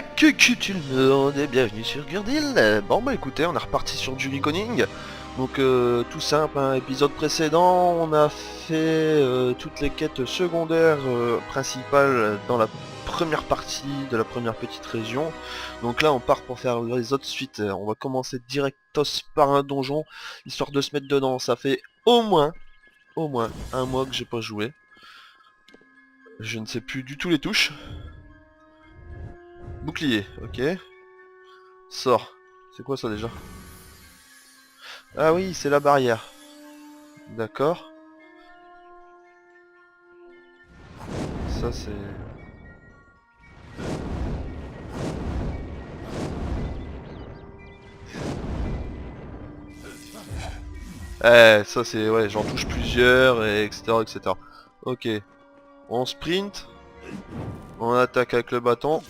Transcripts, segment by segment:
Que tu le demandes et bienvenue sur Gurdil. Bon bah écoutez, on est reparti sur du Reconing. Donc tout simple, hein, épisode précédent, on a fait toutes les quêtes secondaires principales dans la première partie de la première petite région. Donc là on part pour faire les autres suites. On va commencer directos par un donjon, histoire de se mettre dedans. Ça fait au moins un mois que j'ai pas joué. Je ne sais plus du tout les touches. Bouclier, ok. Sort. C'est quoi ça déjà? Ah oui, c'est la barrière. D'accord. Ça c'est... ça c'est... Ouais, j'en touche plusieurs, et etc. etc. Ok. On sprint. On attaque avec le bâton.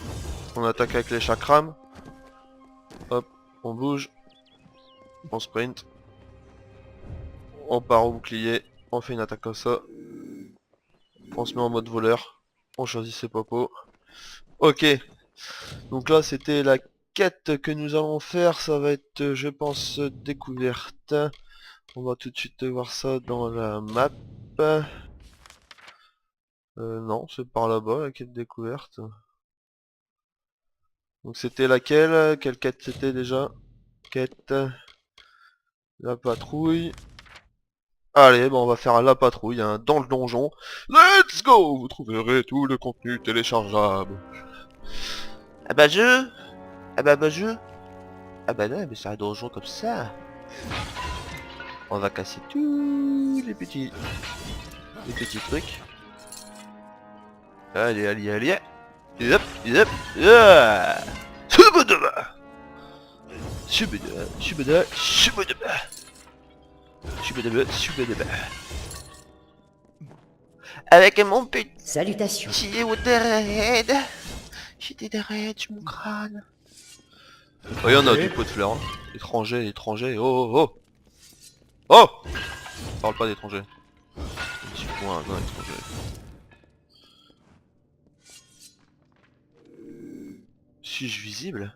On attaque avec les chakrams. Hop, on bouge. On sprint. On part au bouclier. On fait une attaque comme ça. On se met en mode voleur. On choisit ses popos. Ok. Donc là c'était la quête que nous allons faire. Ça va être, je pense, découverte. On va tout de suite voir ça dans la map. Non, c'est par là-bas la quête découverte. Donc c'était laquelle? Quelle quête c'était déjà? Quête... La patrouille. Allez, bon, on va faire la patrouille hein, dans le donjon. Let's go! Vous trouverez tout le contenu téléchargeable. Ah bah je... Ah bah je... Ah bah non, mais c'est un donjon comme ça. On va casser tous les petits trucs. Allez, allez, allez. Hop, hop, ah. Subadaba. Subada, subada, subadaba. Subadaba, subadaba. Avec mon petit Salutations. Waterhead. J'étais derrière sur mon crâne. Oh, y'en a du pot de fleurs. Hein. Étranger, étranger. Oh, oh, oh. Oh! Parle pas d'étranger. Petit point, non, étranger. Suis-je visible?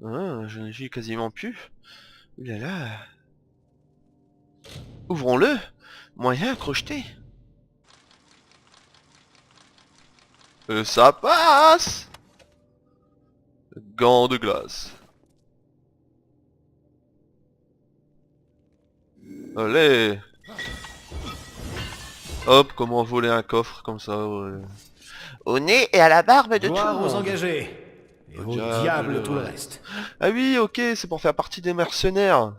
Ah, je ne vis quasiment plus. Ouh là là. Ouvrons-le. Moyen crocheté. Ça passe. Gants de glace. Allez. Hop, comment voler un coffre comme ça. Ouais. Au nez et à la barbe de Gloire tout le aux monde. engagés. Et au diable tout le reste. Ah oui, ok, c'est pour faire partie des mercenaires.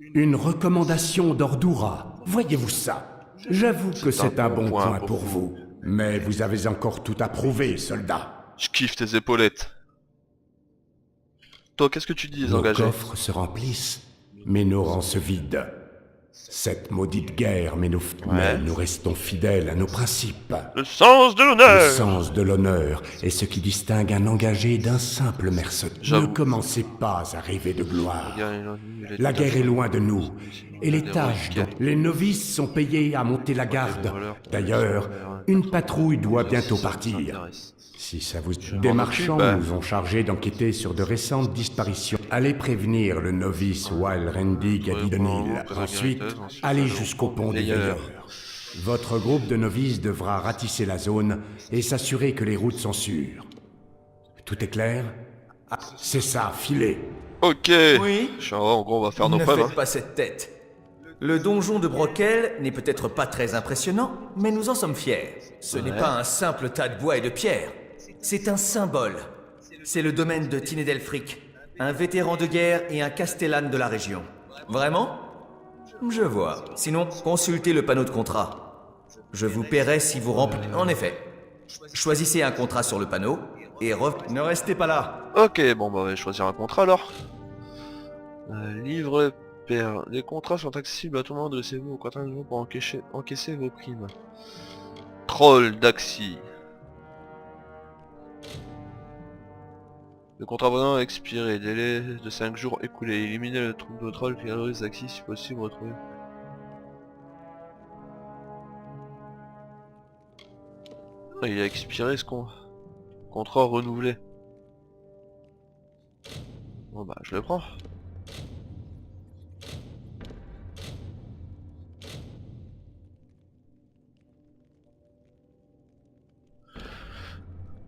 Une recommandation d'Ordura. Voyez-vous ça? J'avoue que c'est un bon point pour vous. Mais vous avez encore tout à prouver, soldat. Je kiffe tes épaulettes. Toi, qu'est-ce que tu dis, les Nos engagés? coffres se remplissent, mais nos rangs se vident. Cette maudite guerre, mais nous restons fidèles à nos principes. Le sens de Le l'honneur. sens de l'honneur est ce qui distingue un engagé d'un simple mercenaire. Ne commencez pas à rêver de gloire. La guerre est loin de nous, et les tâches dont les novices sont payés à monter la garde. D'ailleurs, une patrouille doit bientôt partir. Si ça vous... Des marchands nous ont chargés d'enquêter sur de récentes disparitions. Allez prévenir le novice Wild Rendig à Didonil. Ensuite, allez jusqu'au pont des veilleurs. Votre groupe de novices devra ratisser la zone et s'assurer que les routes sont sûres. Tout est clair? Ah, c'est ça, filez. Ok. Oui. En gros, on va faire nos Ne preuves. faites pas cette tête. Le donjon de Brokel n'est peut-être pas très impressionnant, mais nous en sommes fiers. Ce n'est pas un simple tas de bois et de pierres. C'est un symbole. C'est le domaine de Tinedelfric, un vétéran de guerre et un castellan de la région. Vraiment? Je vois. Sinon, consultez le panneau de contrat. Je vous paierai si vous remplissez... En effet. Choisissez un contrat sur le panneau et ne restez pas là. Ok, bon, bah, on va choisir un contrat alors. Livre père. Les contrats sont accessibles à tout moment. Dressez-vous au contrat de pour encaisser vos primes. Troll d'Axi. Le contrat voisin a expiré. Délai de 5 jours écoulé. Éliminez le troupe de troll qui valorise Axi si possible retrouver. Ah, il a expiré ce contrat renouvelé. Bon bah je le prends.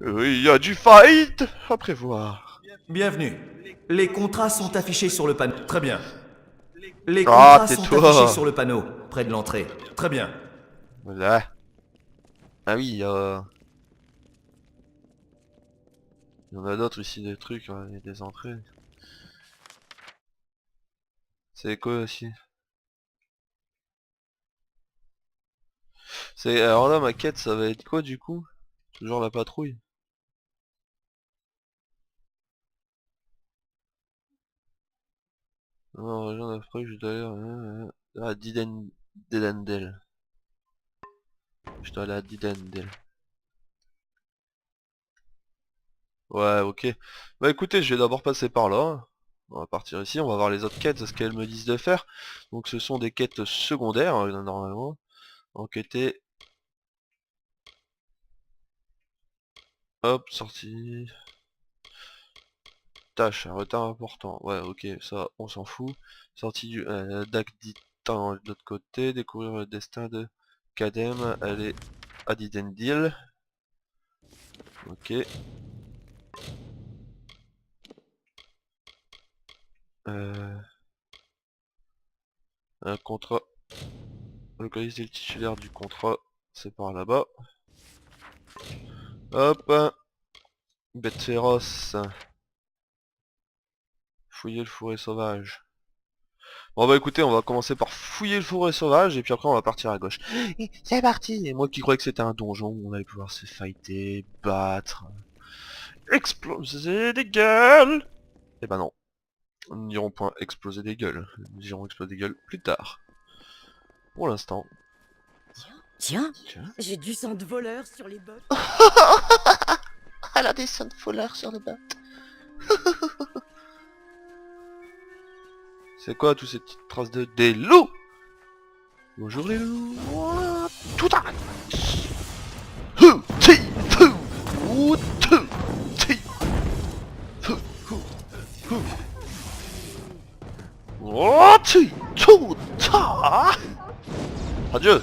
Oui, il y a du fight à prévoir. Bienvenue. Les contrats sont affichés sur le panneau. Très bien. Les Ah, contrats sont tais-toi. affichés sur le panneau, près de l'entrée. Très bien. Voilà. Ah oui, il y en a d'autres ici, des trucs, ouais, des entrées. C'est quoi aussi? Alors là, ma quête, ça va être quoi du coup? Toujours la patrouille. Non, région d'Afrique, je dois aller à Didendel. Je dois aller à Didendel. Ouais, ok. Bah écoutez, je vais d'abord passer par là. On va partir ici, on va voir les autres quêtes, ce qu'elles me disent de faire. Donc ce sont des quêtes secondaires, normalement. Enquêter. Hop, sortie. Tâche, un retard important. Ouais, ok, ça, on s'en fout. Sortie du Dagditan de l'autre côté. Découvrir le destin de Kadem. Aller à Didendil. Ok. Un contrat. Localiser le titulaire du contrat. C'est par là-bas. Hop. Bête féroce. Fouiller le fourré sauvage. Bon bah écoutez, on va commencer par fouiller le fourré sauvage et puis après on va partir à gauche. Et c'est parti. Et moi qui croyais que c'était un donjon où on allait pouvoir se fighter, battre, exploser des gueules. Et bah non. Nous n'irons point exploser des gueules. Nous irons exploser des gueules plus tard. Pour l'instant. Tiens, j'ai du sang de voleur sur les bottes. Elle a des sangs de voleur sur les bottes. C'est quoi tous ces petites traces de... Des loups! Bonjour les loups! Tout à adieu!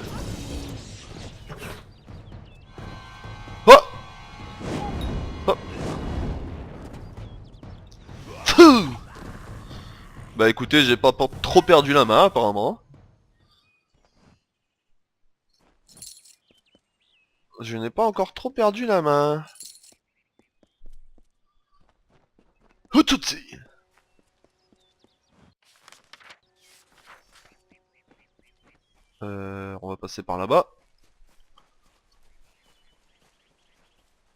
Oh! Oh! Bah écoutez, j'ai pas trop perdu la main apparemment. Je n'ai pas encore trop perdu la main. Hututsi. On va passer par là-bas.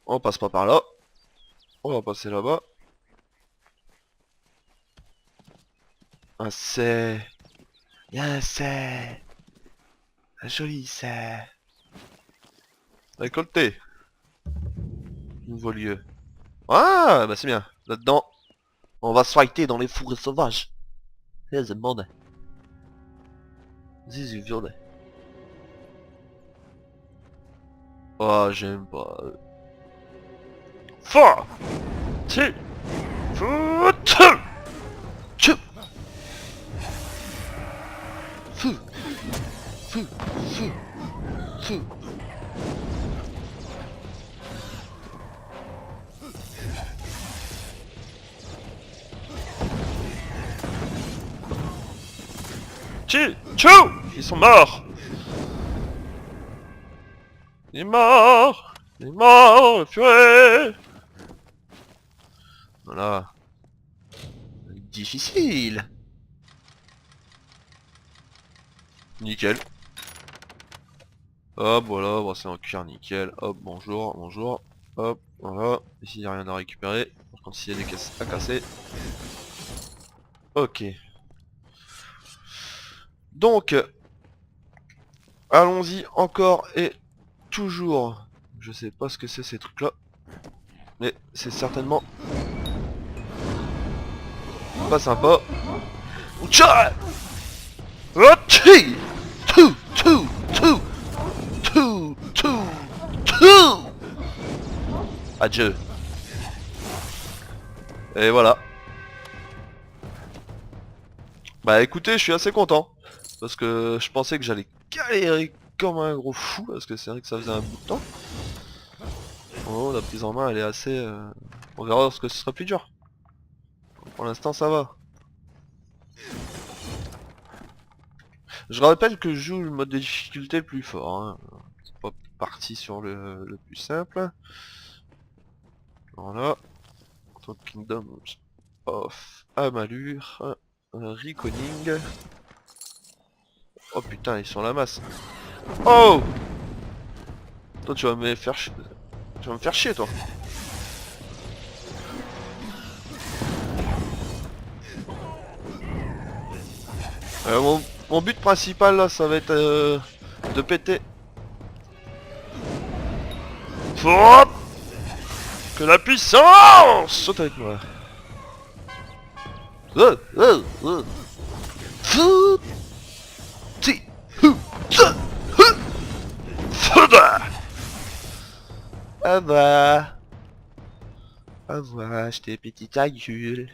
On passe pas par là. On va passer là-bas. Un c'est... Y'a un c'est... Un joli c'est... Récolté. Nouveau lieu. Ah, bah c'est bien. Là-dedans, on va se fighter dans les forêts sauvages. C'est bon. Zizi violet. Oh, j'aime pas. Fa! Ti! Foutu! Tchou! Fou! Fou! Fou! Fou! Chi! Tchou! Ils sont morts! Il est mort! Il est mort, le furet! Voilà. Difficile! Nickel. Hop, voilà, bon, c'est en cuir, nickel. Hop, bonjour, bonjour. Hop, voilà. Ici, il n'y a rien à récupérer. Par contre, s'il y a des caisses à casser. Ok. Donc, allons-y encore et toujours. Je sais pas ce que c'est ces trucs là. Mais c'est certainement pas sympa. Tcha! Tout, tout, tout, tout, tout, tout. Adieu. Et voilà. Bah écoutez, je suis assez content. Parce que je pensais que j'allais galérer comme un gros fou. Parce que c'est vrai que ça faisait un bout de temps. Oh, la prise en main elle est assez... On verra ce que ce sera plus dur. Pour l'instant ça va. Je rappelle que je joue le mode de difficulté le plus fort. Hein. C'est pas parti sur le plus simple. Voilà. Kingdom of Amalur. Reconing. Oh putain, ils sont la masse. Oh! Toi tu vas me faire chier. Tu vas me faire chier toi. Mon but principal là ça va être de péter. Hop! Que la puissance saute avec moi. Ah bah. Ah bah, je t'ai petit ta gueule.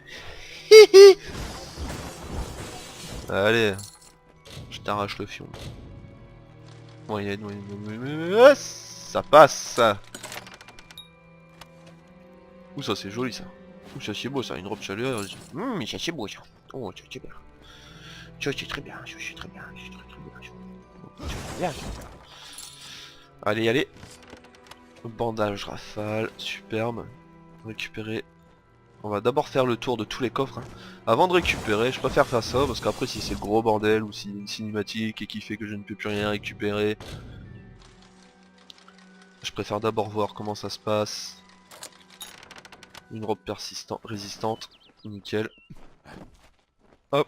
Allez, je t'arrache le fion. Moyenne, ça passe. Ouh, ça c'est joli ça. Ouh, ça c'est beau ça, une robe chaleureuse. Mais ça c'est beau ça. Oh, ça c'est bien. Ça c'est très bien, ça c'est très bien, c'est très bien. Allez, allez. Bandage rafale, superbe. Récupérer. On va d'abord faire le tour de tous les coffres. Hein. Avant de récupérer, je préfère faire ça parce qu'après si c'est le gros bordel ou s'il y a une cinématique et qui fait que je ne peux plus rien récupérer, je préfère d'abord voir comment ça se passe. Une robe résistante, nickel. Hop.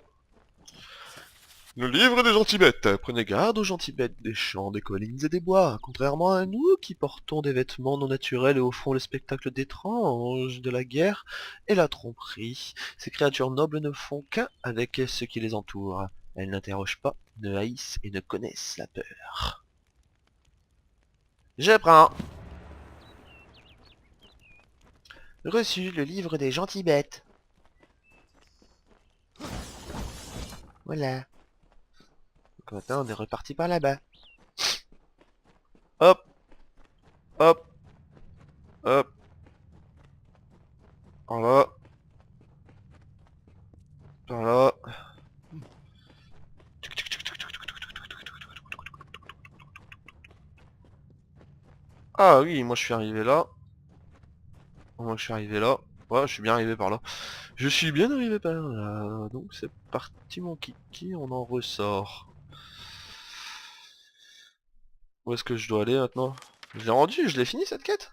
Le livre des gentibêtes. Prenez garde aux gentibêtes des champs, des collines et des bois. Contrairement à nous qui portons des vêtements non naturels et offrons le spectacle d'étranges, de la guerre et la tromperie, ces créatures nobles ne font qu'un avec ceux qui les entourent. Elles n'interrogent pas, ne haïssent et ne connaissent la peur. Je prends. Reçu le livre des gentibêtes. Voilà. Donc maintenant on est reparti par là-bas. Hop. Hop. Hop. Par là. Par là. Ah oui, moi je suis arrivé là. Moi je suis arrivé là. Ouais, je suis bien arrivé par là. Je suis bien arrivé par là. Donc c'est parti mon kiki, on en ressort. Où est-ce que je dois aller maintenant? Je l'ai rendu, je l'ai fini cette quête?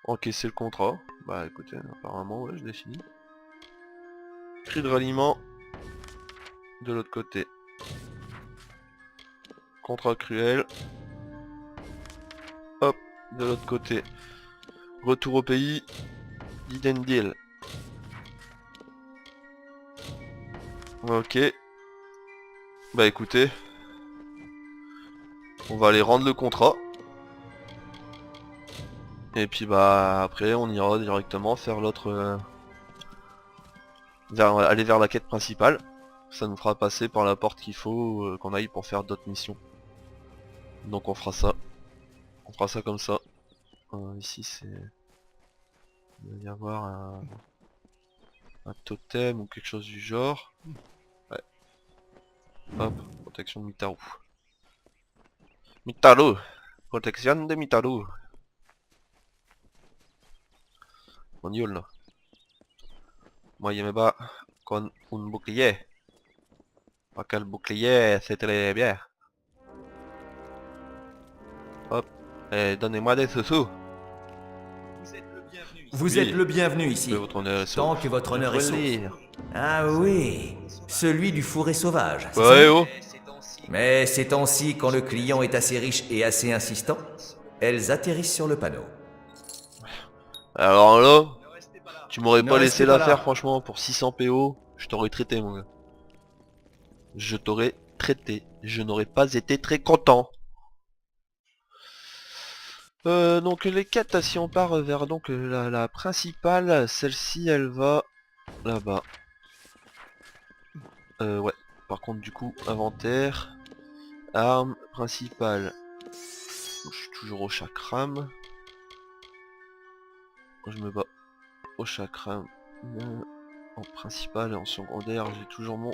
Encaisser le contrat. Bah écoutez, apparemment ouais, je l'ai fini. Cri de ralliement. De l'autre côté. Contrat cruel. Hop, de l'autre côté. Retour au pays. Deal and deal. Ok. Bah écoutez. On va aller rendre le contrat. Et puis bah après on ira directement faire l'autre... aller vers la quête principale. Ça nous fera passer par la porte qu'il faut qu'on aille pour faire d'autres missions. Donc on fera ça. On fera ça comme ça. Ici c'est... Il va y avoir un totem ou quelque chose du genre. Ouais. Hop, protection de Mitaru. Mitaru. Protection de Mitaru. On y là. Moi je me bats con un bouclier. Pas que le bouclier c'est très bien. Hop. Et donnez-moi des sous-sous. Vous êtes le bienvenu ici. Tant que votre honneur est sauf. Ah oui, celui du fourré sauvage. Ouais oh. Mais ces temps-ci, quand le client est assez riche et assez insistant, elles atterrissent sur le panneau. Alors là, tu m'aurais pas laissé la faire franchement pour 600 PO, je t'aurais traité mon gars. Je t'aurais traité. Je n'aurais pas été très content. Donc les quêtes, si on part vers donc la principale, celle-ci elle va là-bas. Ouais. Par contre du coup, inventaire, arme principale. Je suis toujours au chakram. Je me bats au chakram. En principal et en secondaire, j'ai toujours mon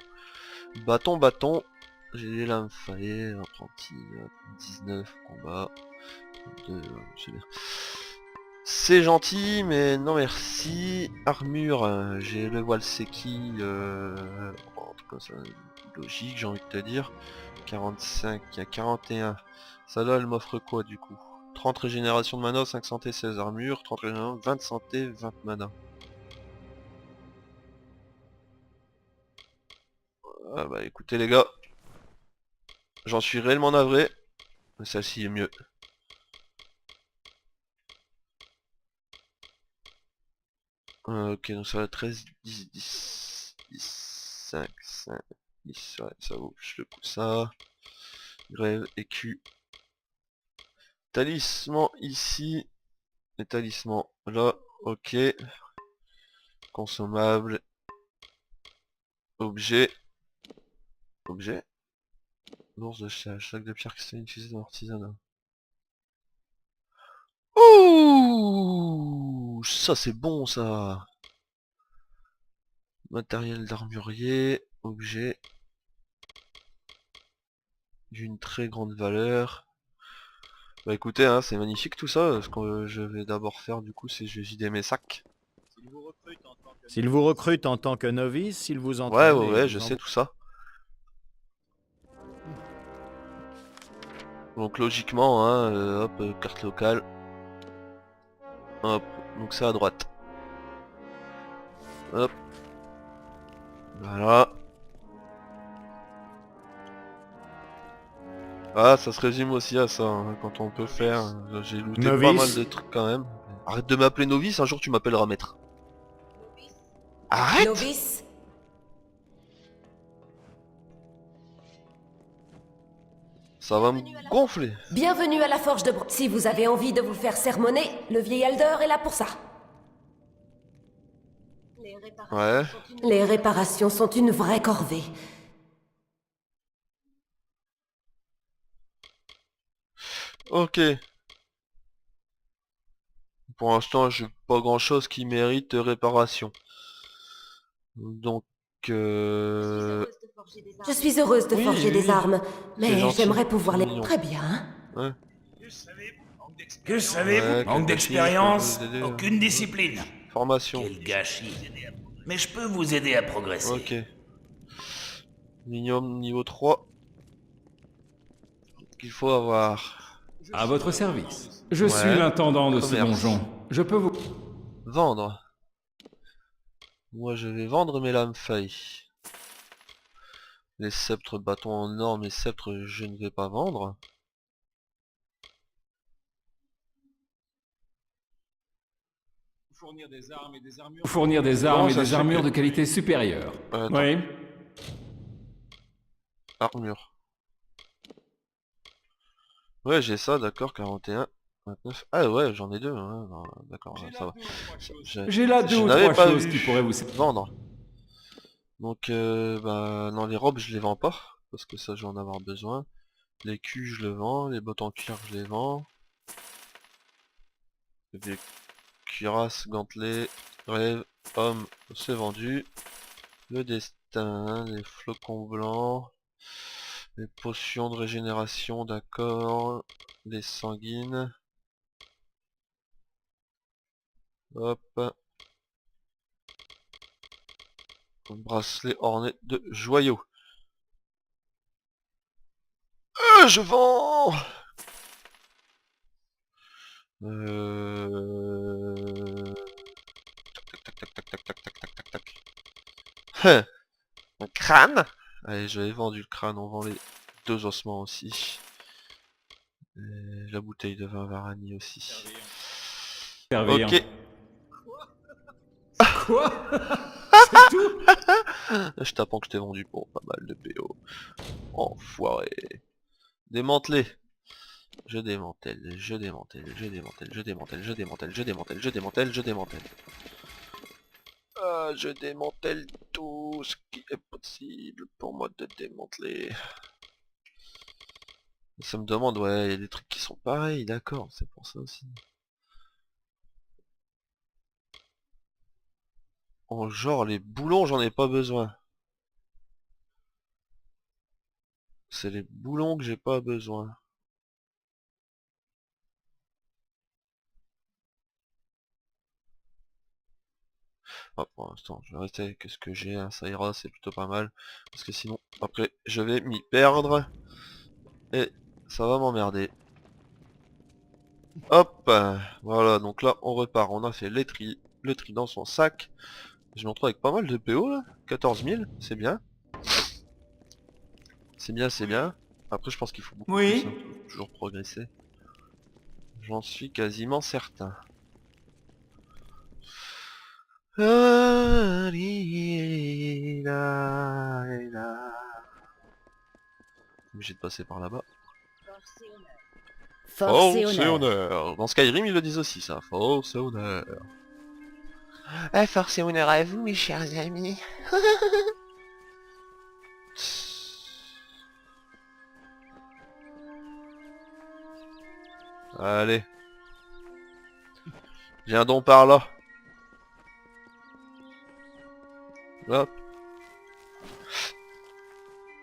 bâton. J'ai les lames faillées, apprenti 19 combat. C'est gentil, mais non merci. Armure, j'ai le voile Seki, en tout cas ça logique, j'ai envie de te dire. 45, il y a 41. Ça là elle m'offre quoi du coup? 30 régénération de mana, 5 santé, 16 armure, 30 régénération, 20 santé, 20 mana. Ah bah écoutez les gars, j'en suis réellement navré, mais celle-ci est mieux. Ok, donc ça va 13, 10, 10, 10, 5, 5, 10, ouais, ça vaut plus le coup ça. Grève, écu. Talisman ici. Et talisman là, ok. Consommable. Objet. Objet. Bourse de sac de pierre cristalline utilisée dans l'artisanat. Ouh, ça c'est bon ça. Matériel d'armurier, objet d'une très grande valeur. Bah écoutez, hein, c'est magnifique tout ça. Ce que je vais d'abord faire du coup, c'est je vais vider mes sacs. S'il vous recrute en tant que novice, il vous Ouais, entraîne. ouais, je sais tout ça. Donc logiquement, hein, hop, carte locale. Hop, donc c'est à droite. Hop. Voilà. Ah, ça se résume aussi à ça, hein, quand on peut faire. J'ai looté pas Novice. mal de trucs quand même. Arrête de m'appeler novice, un jour tu m'appelleras maître. Arrête! Novice. Ça va me gonfler. Bienvenue à la Forge de Si vous avez envie de vous faire sermonner, le vieil Alder est là pour ça. Ouais. Les réparations sont une vraie corvée. Ok. Pour l'instant, j'ai pas grand chose qui mérite réparation. Donc... Je suis heureuse de Oui, forger oui, des armes, c'est mais gentil, j'aimerais pouvoir c'est les... mignon. Très bien. Ouais. Que savez-vous? Ouais, Manque Kakashi, d'expérience, je peux vous aider, aucune discipline. Formation. Quel gâchis. Mais je peux vous aider à progresser. Ok. Minium niveau 3. Qu'il faut avoir. À votre service. Je Ouais. suis l'intendant de ce Commerce. donjon. Je peux vous... Vendre. Moi je vais vendre mes lames failles. Les sceptres bâtons en or, mes sceptres je ne vais pas vendre. fournir des armes et des armures, ça se fait de que- qualité supérieure. Attends. Oui. Armure. Ouais, j'ai ça, d'accord, 41, 29. Ah ouais, j'en ai deux, hein. Non, d'accord, ça va. J'ai là deux Je ou n'avais trois pas choses vu qui pourraient vous... vendre. Donc, bah, non, les robes, je les vends pas, parce que ça, je vais en avoir besoin. Les culs, je le vends. Les bottes en cuir, je les vends. Les cuirasses, gantelets, rêve, homme, c'est vendu. Le destin, les flocons blancs. Les potions de régénération, d'accord. Les sanguines. Hop. Bracelet orné de joyaux. Je vends. Tac tac tac tac tac tac tac tac tac tac. Hein. Un crâne. Allez, j'avais vendu le crâne, on vend les deux ossements aussi. Et la bouteille de vin Varani aussi. Servir. Ok. Quoi? C'est tout? Je t'apprends que je t'ai vendu pour pas mal de PO. Enfoiré. Démantelé. Je démantèle, je démantèle, je démantèle, je démantèle, je démantèle, je démantèle, je démantèle, je démantèle. Je démantèle tout ce qui est possible pour moi de démanteler. Ça me demande, ouais, il y a des trucs qui sont pareils, d'accord, c'est pour ça aussi. En genre, les boulons, j'en ai pas besoin. C'est les boulons que j'ai pas besoin. Ah, pour l'instant, je vais rester avec ce que j'ai, hein, ça ira, c'est plutôt pas mal. Parce que sinon, après, je vais m'y perdre. Et ça va m'emmerder. Hop, voilà, donc là, on repart. On a fait le tri dans son sac. Je me retrouve avec pas mal de PO, là. 14 000, c'est bien. C'est bien, c'est bien. Après, je pense qu'il faut beaucoup Oui. plus, hein, faut toujours progresser. J'en suis quasiment certain. Obligé de passer par là-bas. Force et Force et honneur. honneur. Dans Skyrim, ils le disent aussi, ça. Force et honneur. Force et honneur à vous, mes chers amis. Allez. Viens donc par là. Hop.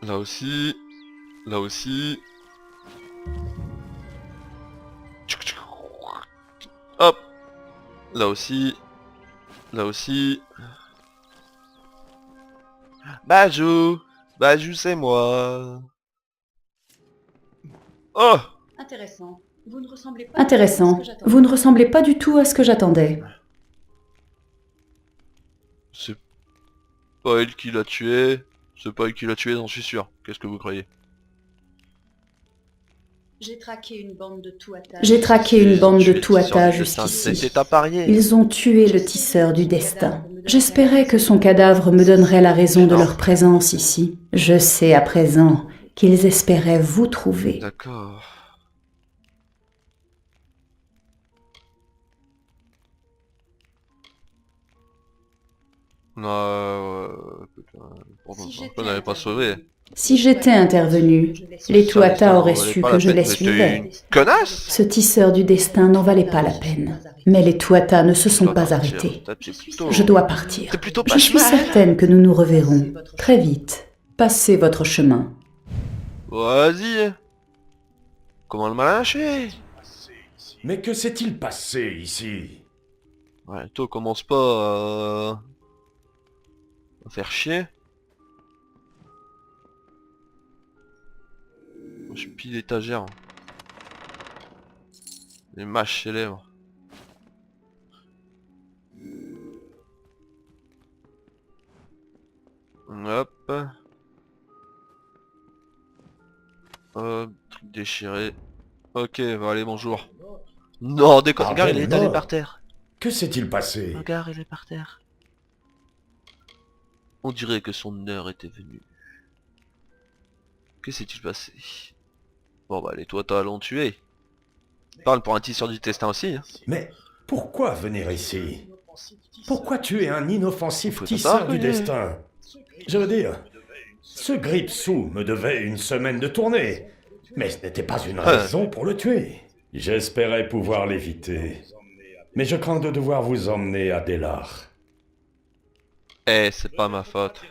Là aussi. Là aussi. Hop. Là aussi. Là aussi. Bajou. Bajou, c'est moi. Oh. Intéressant. Vous ne ressemblez pas Intéressant. Vous ne ressemblez pas du tout à ce que j'attendais. C'est pas elle qui l'a tué. C'est pas elle qui l'a tué, j'en suis sûr. Qu'est-ce que vous croyez? J'ai traqué une bande de Tuatha. J'ai traqué une bande de Tuatha C'était jusqu'ici. à parier. Ils ont tué le tisseur du destin. J'espérais que son cadavre me donnerait la raison de leur présence ici. Je sais à présent qu'ils espéraient vous trouver. D'accord. Non, on n'avait pas sauvé. Si j'étais intervenu, les Tuatha auraient su que je les suivais. Connasse! Ce tisseur du destin n'en valait pas la peine. Mais les Tuatha ne se sont pas arrêtés. Je dois partir. Je suis certaine que nous nous reverrons très vite. Passez votre chemin. Vas-y. Comment le malin lâché? Mais que s'est-il passé ici? Ouais, toi commence pas à faire chier. Moi, je suis pile étagère. Les mâches célèbres. Hop. Truc déchiré. Ok, bah allez, bonjour. Non, déconne, regarde, il est étalé par terre. Que s'est-il passé? Regarde, il est par terre. On dirait que son heure était venue. Que s'est-il passé? Bon bah les Tuatha l'ont tué. Parle pour un tisseur du destin aussi. Hein. Mais pourquoi venir ici? Pourquoi tuer un inoffensif Faut tisseur savoir du que- destin? Je veux dire, ce Gripsou me devait une semaine de tournée, mais ce n'était pas une raison pour le tuer. J'espérais pouvoir l'éviter, mais je crains de devoir vous emmener à Delar. Eh, c'est pas ma faute.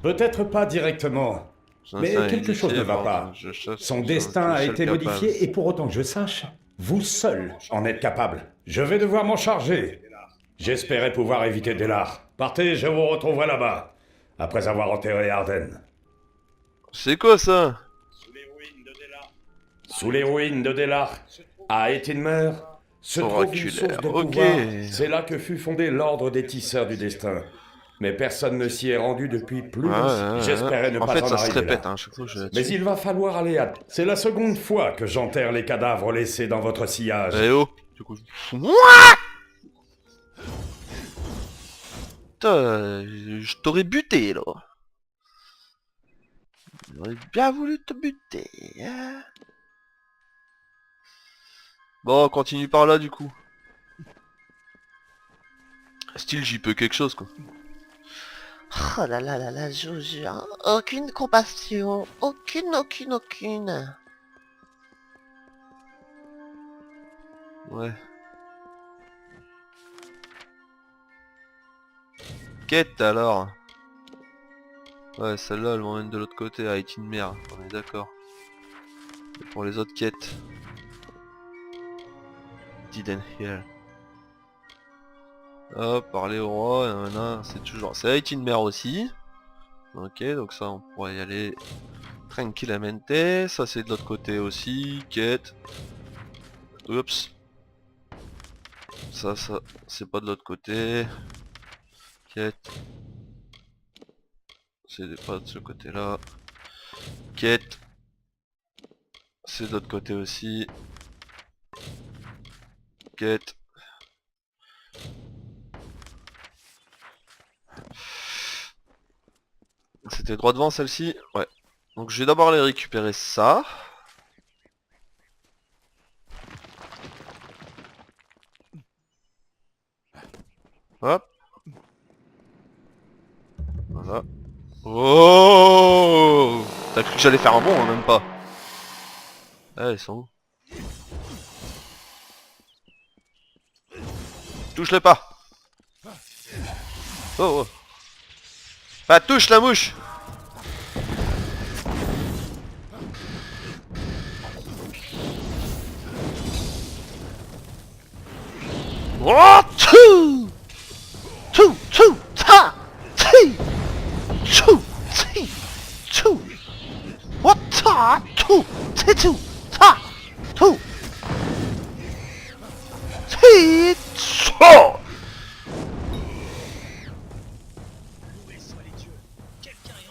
Peut-être pas directement, mais Ça, quelque chose ne va pas. Son destin a été modifié et pour autant que je sache, vous seul en êtes capable. Je vais devoir m'en charger. J'espérais pouvoir éviter Delar. Partez, je vous retrouverai là-bas, après avoir enterré Arden. C'est quoi ça? Sous les ruines de Delar, à Etinmer, se trouve une source de Oraculaire, ok. pouvoir. C'est là que fut fondé l'ordre des tisseurs du destin. Mais personne ne s'y est rendu depuis plus de... J'espérais ne en pas fait, en ça se arriver répète, là. hein, chaque fois que je la Mais tue. il va falloir aller à... C'est la seconde fois que j'enterre les cadavres laissés dans votre sillage. Eh oh, du coup... Putain, je t'aurais buté, là. J'aurais bien voulu te buter. Hein. Bon, on continue par là, du coup. Style, j'y peux quelque chose, quoi. Oh là là là là, je vous jure. Aucune compassion. Aucune. Ouais. Quête, alors. Ouais, celle-là, elle m'emmène de l'autre côté, à itinéraire. On est d'accord. Et pour les autres quêtes. Diden Hill. Hop, parler au roi, c'est toujours... C'est itinéraire aussi. Ok, donc ça, on pourrait y aller tranquillamente. Ça, c'est de l'autre côté aussi. Quête. Oups. Ça, c'est pas de l'autre côté. Quête. C'est pas de ce côté-là. Quête. C'est de l'autre côté aussi. Quête. C'était droit devant celle-ci. Ouais. Donc je vais d'abord aller récupérer ça. Hop. Voilà. Oh! T'as cru que j'allais faire un bond, hein, même pas. Ah, ils sont où? Touche-le pas. Oh, oh. Pas touche la mouche. Oh, tchou! Tchou, tchou, ta! Ti! Tchou! Ti! Tchou! What ta! Tchou! Ti! Tchou! Ta! Tchou! Ti! Tchou!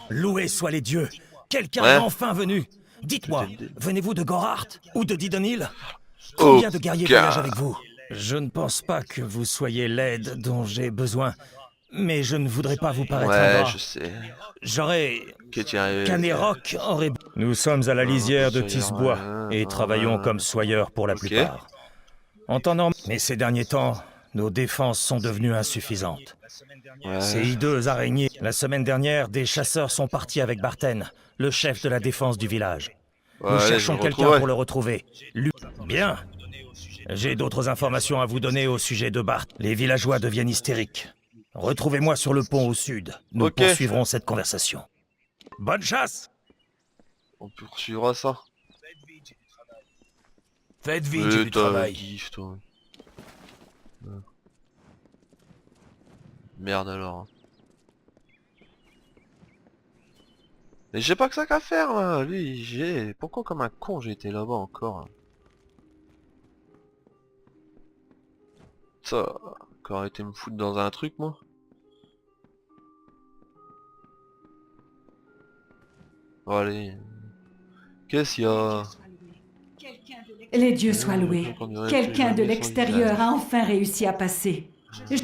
Loués soient les dieux. Quelqu'un est enfin venu. Dites-moi, venez-vous de Gorhart ou de Didenil? Combien de guerriers voyagent avec vous? Je ne pense pas que vous soyez l'aide dont j'ai besoin, mais je ne voudrais pas vous paraître ingrat. Je sais. J'aurais... Canerok aurait... Nous sommes à la lisière de Tisbois et travaillons comme soyeurs pour la plupart. En temps normal, mais ces derniers temps, nos défenses sont devenues insuffisantes. Ces hideuses araignées. La semaine dernière, des chasseurs sont partis avec Barten, le chef de la défense du village. Nous cherchons quelqu'un pour le retrouver. Bien. J'ai d'autres informations à vous donner au sujet de Bart. Les villageois deviennent hystériques. Retrouvez-moi sur le pont au sud. Nous poursuivrons cette conversation. Bonne chasse! On poursuivra ça. Faites vite, j'ai du travail. Kiff, toi. Merde alors. Mais j'ai pas que ça qu'à faire là. Lui, pourquoi comme un con j'ai été là-bas encore? Ça, encore été me foutre dans un truc moi. Bon, allez. Qu'est-ce qu'il y a? Les dieux soient loués. Quelqu'un de l'extérieur a enfin réussi à passer.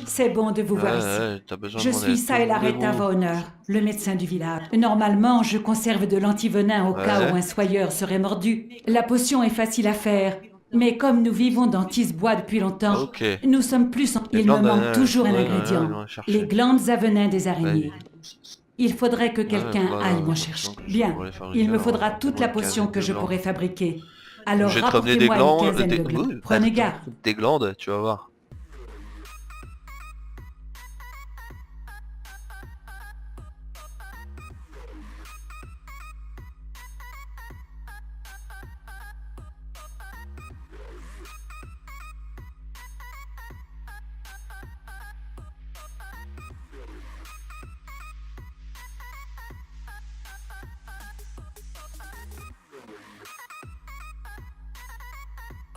C'est bon de vous voir ici. Je suis Saelaretha Vauner, le médecin du village. Normalement, je conserve de l'antivenin au cas où un soyeur serait mordu. La potion est facile à faire, mais comme nous vivons dans Tisbois depuis longtemps, nous sommes plus en... Il me manque toujours un ingrédient, les glandes à venin des araignées. Il faudrait que quelqu'un aille m'en chercher. Bien, il me faudra toute la potion que je pourrai fabriquer. Alors rapportez-moi une quinzaine de glandes. Prenez garde. Des glandes, tu vas voir.